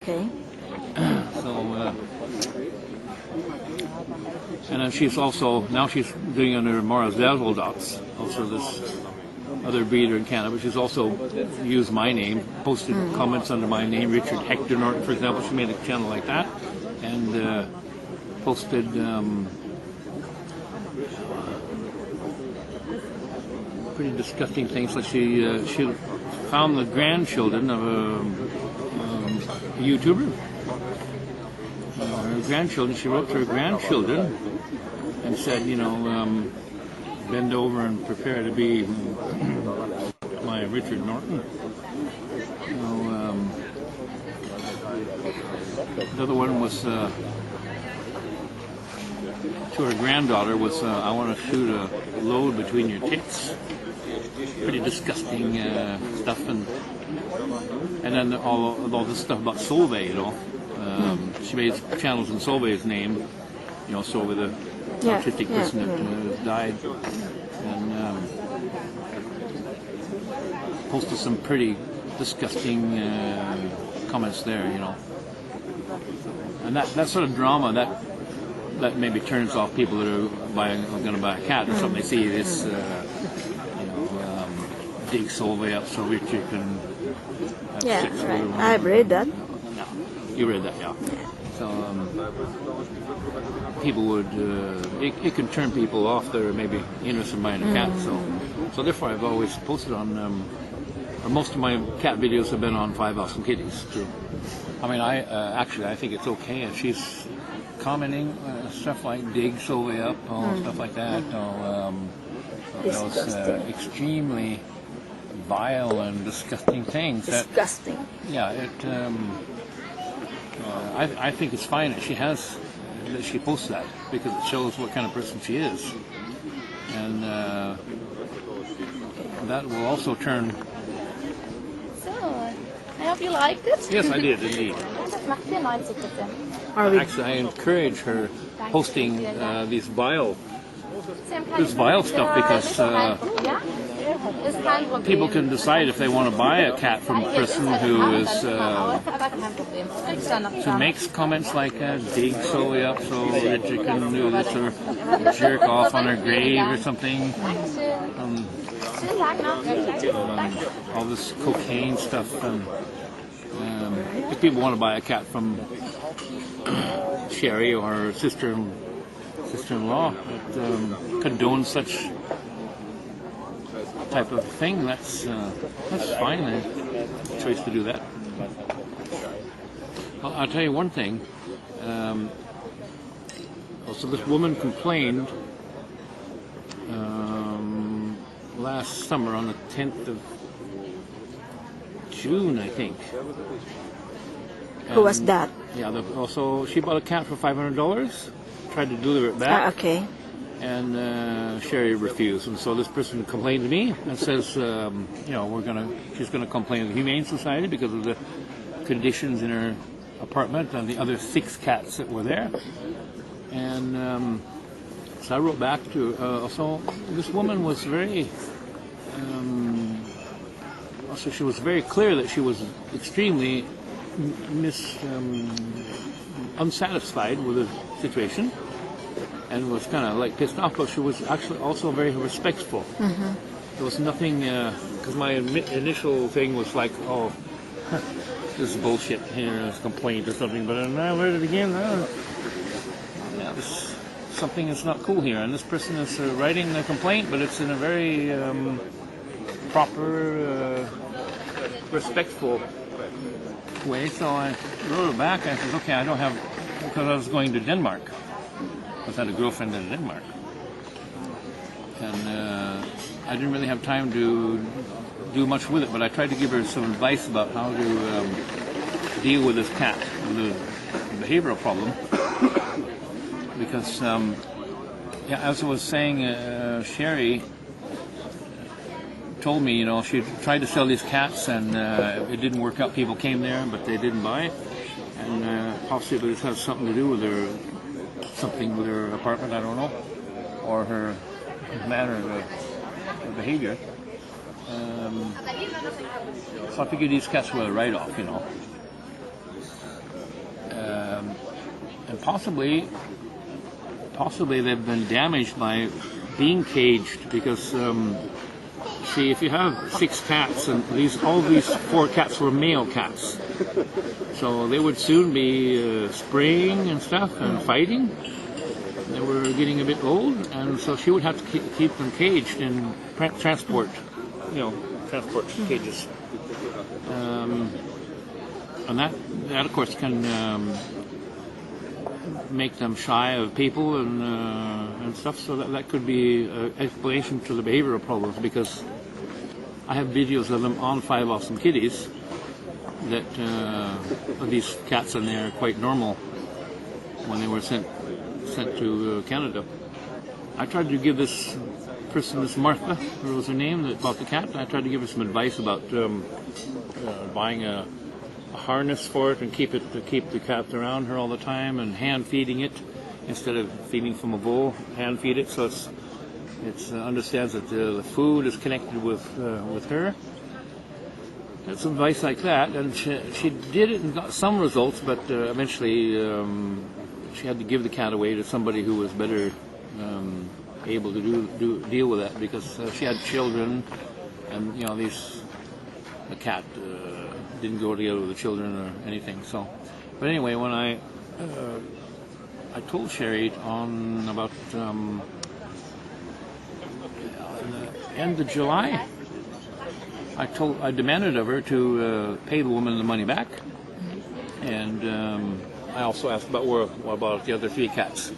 Okay. So, and then she's also, now she's doing under Mara's Dazzle Dots, also this other breeder in Canada, but she's also used my name, posted comments under my name, Richard Hector Norton, for example. She made a channel like that, and posted pretty disgusting things, like she found the grandchildren of a YouTuber. Her grandchildren, she wrote to her grandchildren and said, you know, bend over and prepare to be my Richard Norton. The other one was to her granddaughter was, I want to shoot a load between your tits. Pretty disgusting stuff, and then all this stuff about Solveig, you know. She made channels in Solveig's name, you know, Solveig, the autistic person that died, and posted some pretty disgusting comments there, you know. And that sort of drama that maybe turns off people that are going to buy a cat or something. They see this, dig Solveig up so rich you can have sex with her. I've read that. No, you read that, yeah. So people would, it can turn people off that are maybe interested in buying a cat. So therefore I've always posted on, or most of my cat videos have been on 5 Awesome Kitties too. I mean, I think it's okay if she's commenting stuff like dig Solveig up, stuff like that. Those extremely vile and disgusting things. Disgusting. I think it's fine that she posts that, because it shows what kind of person she is, and that will also turn. So, I hope you liked it. Yes, I did indeed. Actually, I encourage her posting this vile stuff, because people can decide if they want to buy a cat from a person who makes comments like dig Solveig up so that you can do this, or jerk off on her grave or something. All this cocaine stuff. If people want to buy a cat from Sherry or her sister-in-law that condones such type of thing, that's fine. They have a choice to do that. I'll tell you one thing. So this woman complained last summer on the 10th of June, I think. Who was that? Yeah, also she bought a cat for $500, tried to deliver it back. Okay. And Sherry refused, and so this person complained to me and says, she's gonna complain to the Humane Society because of the conditions in her apartment and the other 6 cats that were there. And so I wrote back to also this woman was very. So she was very clear that she was extremely unsatisfied with the situation, and was kind of like pissed off, but she was actually also very respectful. There was nothing, because my initial thing was like, oh, this is bullshit here, it's a complaint or something, but then I read it again, there's something that's not cool here, and this person is writing the complaint, but it's in a very proper, respectful way. So I wrote it back. I said, okay, I don't have, because I was going to Denmark. I had a girlfriend in Denmark, and I didn't really have time to do much with it. But I tried to give her some advice about how to deal with this cat, with the behavioral problem. Because, as I was saying, Sherry told me, she tried to sell these cats and it didn't work out. People came there, but they didn't buy it. And possibly this has something to do with her apartment, I don't know, or her manner of behavior. So I figured these cats were a write-off, and possibly they've been damaged by being caged because see, if you have 6 cats and all these 4 cats were male cats, so they would soon be spraying and stuff and fighting. They were getting a bit old, and so she would have to keep them caged in transport cages. And that of course can make them shy of people and stuff. So that could be an explanation to the behavioral problems, because I have videos of them on 5 Awesome Kitties that these cats, and they're quite normal when they were sent to Canada. I tried to give this person, this Martha, what was her name, that bought the cat, I tried to give her some advice about buying a harness for it and keep the cat around her all the time, and hand feeding it instead of feeding from a bowl. Hand feed it so it understands that the food is connected with her. That's advice like that, and she did it and got some results, but eventually she had to give the cat away to somebody who was better able to deal with that, because she had children, and the cat didn't go together with the children or anything. So, but anyway, when I told Sherry on about the end of July, I demanded of her to pay the woman the money back, and I also asked about what about the other 3 cats,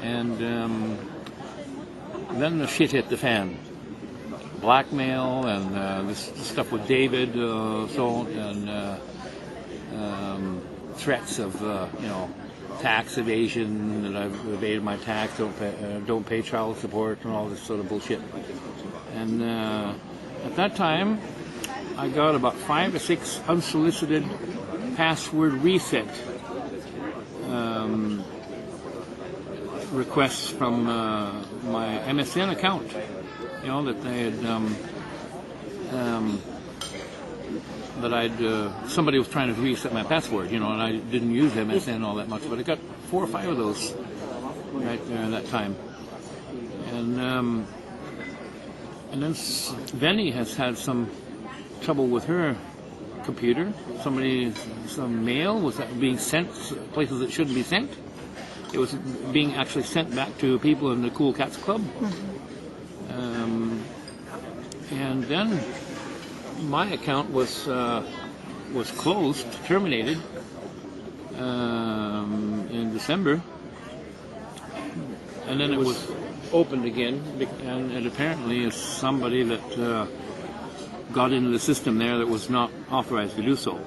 and then the shit hit the fan. Blackmail and this stuff with David, threats of tax evasion, that I've evaded my tax, don't pay child support, and all this sort of bullshit. And at that time, I got about 5 or 6 unsolicited password reset requests from my MSN account. That they had somebody was trying to reset my password, and I didn't use MSN all that much, but I got 4 or 5 of those right there at that time. And then Benny has had some trouble with her computer. Some mail was being sent places that shouldn't be sent. It was being actually sent back to people in the Cool Cats Club. And then my account was closed, terminated in December, and then it was opened again, and apparently it's somebody that got into the system there that was not authorized to do so.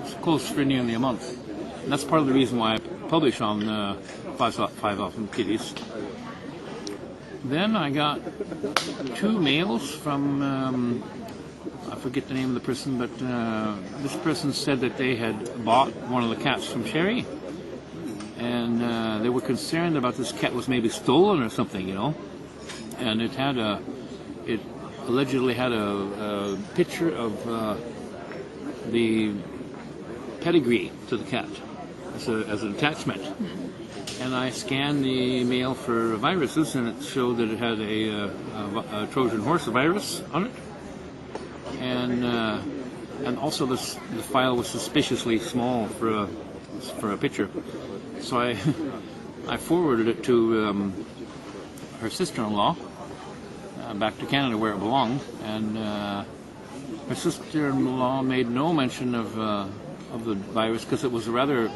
It's closed for nearly a month, and that's part of the reason why I publish on 5 Awesome Kitties. Then I got 2 mails from, I forget the name of the person, but this person said that they had bought one of the cats from Sherry, and they were concerned about this cat was maybe stolen or something, and it allegedly had a picture of the pedigree to the cat as an attachment. And I scanned the mail for viruses, and it showed that it had a Trojan horse virus on it, and also the file was suspiciously small for a picture. So I forwarded it to her sister-in-law back to Canada where it belonged, and her sister-in-law made no mention of the virus, because it was a rather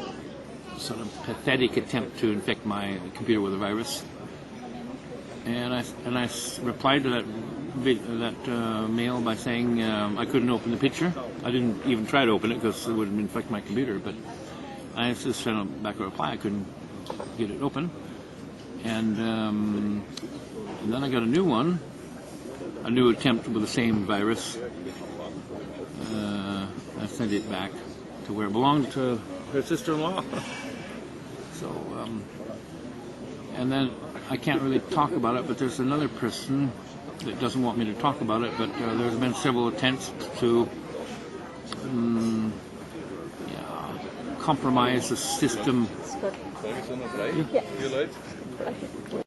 sort of pathetic attempt to infect my computer with a virus. And I replied to that mail by saying I couldn't open the picture. I didn't even try to open it because it would infect my computer, but I just sent back a reply. I couldn't get it open. And then I got a new one, a new attempt with the same virus. I sent it back to where it belonged, to her sister-in-law. So, and then I can't really talk about it, but there's another person that doesn't want me to talk about it, but there's been several attempts to compromise the system. Sage ich so noch drei? Ja. 4 Leute?